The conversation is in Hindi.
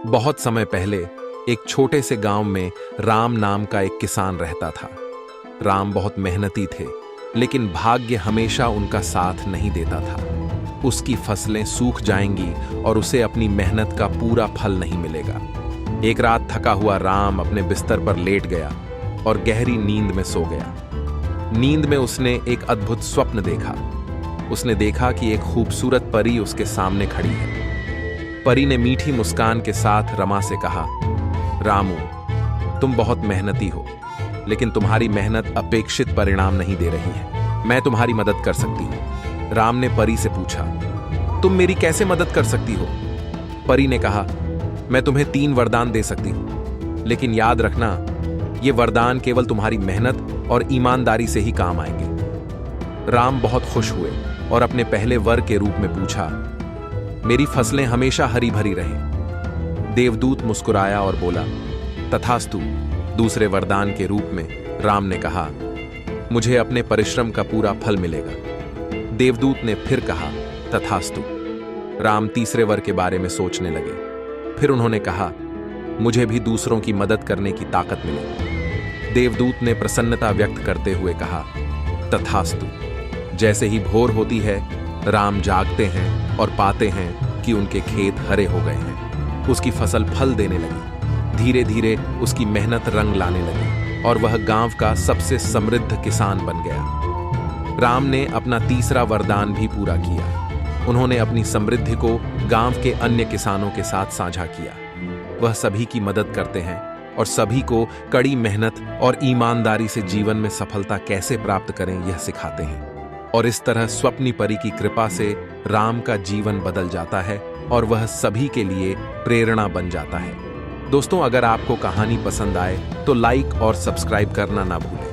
बहुत समय पहले एक छोटे से गांव में राम नाम का एक किसान रहता था। राम बहुत मेहनती थे, लेकिन भाग्य हमेशा उनका साथ नहीं देता था। उसकी फसलें सूख जाएंगी और उसे अपनी मेहनत का पूरा फल नहीं मिलेगा। एक रात थका हुआ राम अपने बिस्तर पर लेट गया और गहरी नींद में सो गया। नींद में उसने एक अद्भुत स्वप्न देखा। उसने देखा कि एक खूबसूरत परी उसके सामने खड़ी है। परी ने मीठी मुस्कान के साथ रमा से कहा, रामू, तुम बहुत मेहनती हो, लेकिन तुम्हारी मेहनत अपेक्षित परिणाम नहीं दे रही है। मैं तुम्हारी मदद कर सकती हूं। राम ने परी से पूछा, तुम मेरी कैसे मदद कर सकती हो? परी ने कहा, मैं तुम्हें 3 वरदान दे सकती हूं, लेकिन याद रखना, ये वरदान केवल तुम्हारी मेहनत और ईमानदारी से ही काम आएंगे। राम बहुत खुश हुए और अपने पहले वर के रूप में पूछा, मेरी फसलें हमेशा हरी भरी रहें। देवदूत मुस्कुराया और बोला, तथास्तु। दूसरे वरदान के रूप में राम ने कहा, मुझे अपने परिश्रम का पूरा फल मिलेगा। देवदूत ने फिर कहा, तथास्तु। राम तीसरे वर के बारे में सोचने लगे। फिर उन्होंने कहा, मुझे भी दूसरों की मदद करने की ताकत मिलेगी। देवदूत ने प्रसन्नता व्यक्त करते हुए कहा, तथास्तु। जैसे ही भोर होती है, राम जागते हैं और पाते हैं कि उनके खेत हरे हो गए हैं। उसकी फसल फल देने लगी। धीरे धीरे उसकी मेहनत रंग लाने लगी और वह गांव का सबसे समृद्ध किसान बन गया। राम ने अपना तीसरा वरदान भी पूरा किया। उन्होंने अपनी समृद्धि को गांव के अन्य किसानों के साथ साझा किया। वह सभी की मदद करते हैं और सभी को कड़ी मेहनत और ईमानदारी से जीवन में सफलता कैसे प्राप्त करें, यह सिखाते हैं। और इस तरह स्वप्नी परी की कृपा से राम का जीवन बदल जाता है और वह सभी के लिए प्रेरणा बन जाता है। दोस्तों, अगर आपको कहानी पसंद आए तो लाइक और सब्सक्राइब करना ना भूलें।